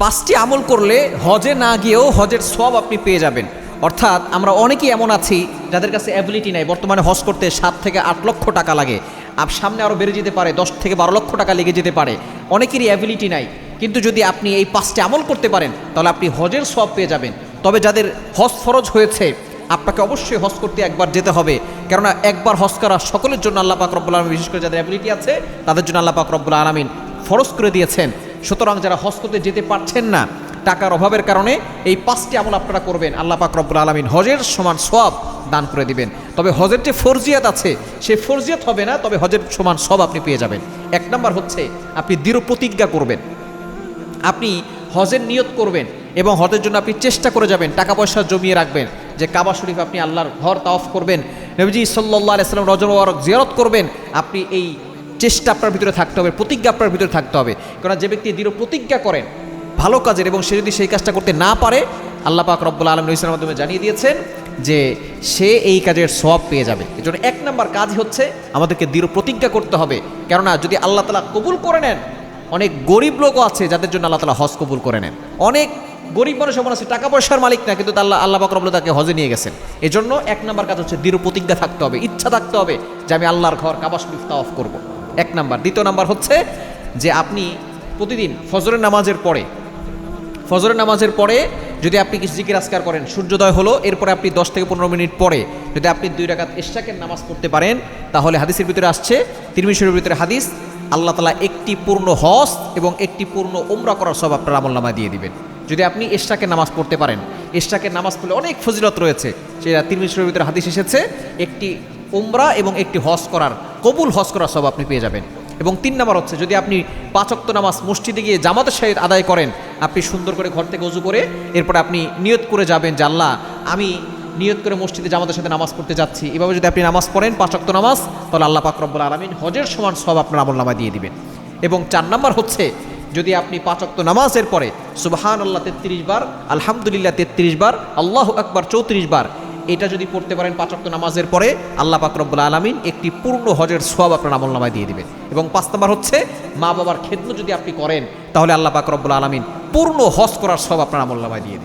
পাঁচটি আমল করলে হজে না গিয়েও হজের সওয়াব আপনি পেয়ে যাবেন। অর্থাৎ আমরা অনেকেই এমন আছি যাদের কাছে অ্যাবিলিটি নাই। বর্তমানে হজ করতে 7 থেকে 8 লক্ষ টাকা লাগে, আর সামনে আরও বেড়ে যেতে পারে, 10 থেকে 12 লক্ষ টাকা লেগে যেতে পারে। অনেকেরই অ্যাবিলিটি নাই, কিন্তু যদি আপনি এই 5টি আমল করতে পারেন তাহলে আপনি হজের সওয়াব পেয়ে যাবেন। তবে যাদের হজ ফরজ হয়েছে আপনাকে অবশ্যই হজ করতে একবার যেতে হবে, কেননা একবার হজ করা সকলের জন্য আল্লাহ পাক রব্বুল আলামিন, বিশেষ করে যাদের অ্যাবিলিটি আছে তাদের জন্য আল্লাহ পাক রব্বুল আলামিন ফরজ করে দিয়েছেন। সুতরাং যারা হজ করতে যেতে পারছেন না টাকার অভাবের কারণে, এই 5টি আমল আপনারা করবেন, আল্লাহ পাক রব্বুল আলামিন হজের সমান সওয়াব দান করে দিবেন। তবে হজের যে ফরজিয়াত আছে সেই ফরজিয়াত হবে না, তবে হজের সমান সওয়াব আপনি পেয়ে যাবেন। 1 নম্বর হচ্ছে আপনি দৃঢ় প্রতিজ্ঞা করবেন, আপনি হজের নিয়ত করবেন এবং হজের জন্য আপনি চেষ্টা করে যাবেন, টাকা পয়সা জমিয়ে রাখবেন যে কাবা শরীফ আপনি আল্লাহর ঘর তাওয়াফ করবেন, নবীজি সাল্লাল্লাহু আলাইহি ওয়াসাল্লাম রজব মুবারক জিয়ারত করবেন। আপনি এই চেষ্টা আপনার ভিতরে থাকতে হবে, প্রতিজ্ঞা আপনার ভিতরে থাকতে হবে। কারণ যে ব্যক্তি দৃঢ় প্রতিজ্ঞা করেন ভালো কাজের এবং সে যদি সেই কাজটা করতে না পারে, আল্লাহ পাক রব্বুল আলামিন ইসলামের মাধ্যমে জানিয়ে দিয়েছেন যে সে এই কাজের সওয়াব পেয়ে যাবে। এই জন্য 1 নম্বর কাজ হচ্ছে আমাদেরকে দৃঢ় প্রতিজ্ঞা করতে হবে। কেননা যদি আল্লাহ তাআলা কবুল করে নেন, অনেক গরিব লোকও আছে যাদের জন্য আল্লাহ তাআলা হজ কবুল করে নেন। অনেক গরিব মানুষ এমন আছে টাকা পয়সার মালিক না, কিন্তু আল্লাহ পাক রব্বুল তাকে হজে নিয়ে গেছেন। এই জন্য 1 নম্বর কাজ হচ্ছে দৃঢ় প্রতিজ্ঞা থাকতে হবে, ইচ্ছা থাকতে হবে যে আমি আল্লাহর ঘর কাবা শরীফ তাওয়াফ করব। 1 নম্বর। 2 নম্বর হচ্ছে যে আপনি প্রতিদিন ফজরের নামাজের পরে যদি আপনি কিছু জিকির আজকার করেন, সূর্যোদয় হলো এরপরে আপনি 10 থেকে 15 মিনিট পরে যদি আপনি 2 রাকাত ইশরাকের নামাজ পড়তে পারেন, তাহলে হাদিসের ভিতরে আসছে, তিরমিজি শরীফের ভিতরে হাদিস, আল্লাহ তাআলা একটি পূর্ণ হজ এবং একটি পূর্ণ উমরা করার সওয়াব আপনার আমলনামায় দিয়ে দিবেন। যদি আপনি ইশরাকের নামাজ পড়তে পারেন, ইশরাকের নামাজ পড়লে অনেক ফজিলত রয়েছে, সেটা তিরমিজি শরীফের ভিতরে হাদিস এসেছে, একটি উমরা এবং একটি হজ করার, কবুল হজ করার সওয়াব আপনি পেয়ে যাবেন। এবং 3 নম্বর হচ্ছে যদি আপনি 5 ওয়াক্ত নামাজ মসজিদে গিয়ে জামাতের সহিত আদায় করেন, আপনি সুন্দর করে ঘর থেকে ওযু করে এরপরে আপনি নিয়ত করে যাবেন যে আল্লাহ আমি নিয়ত করে মসজিদে জামাতের সাথে নামাজ পড়তে যাচ্ছি। এভাবে যদি আপনি নামাজ পড়েন 5 ওয়াক্ত নামাজ, তাহলে আল্লাহ পাক রব্বুল আলামিন হজের সমান সওয়াব আপনার আমলনামায় দিয়ে দিবেন। এবং 4 নম্বর হচ্ছে যদি আপনি 5 ওয়াক্ত নামাজের পরে সুবহানাল্লাহ 33 বার, আলহামদুলিল্লাহ 33 বার, আল্লাহু আকবার 34 বার, এটা যদি পড়তে পারেন 5 ওয়াক্ত নামাজের পরে, আল্লাহ পাক রব্বুল আলামিন একটি পূর্ণ হজের সওয়াব আপনার আমলনামায় দিয়ে দিবেন। এবং 5 নম্বর হচ্ছে মা বাবার খেদমত যদি আপনি করেন, তাহলে আল্লাহ পাক রব্বুল আলামিন পূর্ণ হজ করার সওয়াব আপনার আমলনামায় দিয়ে দিবেন।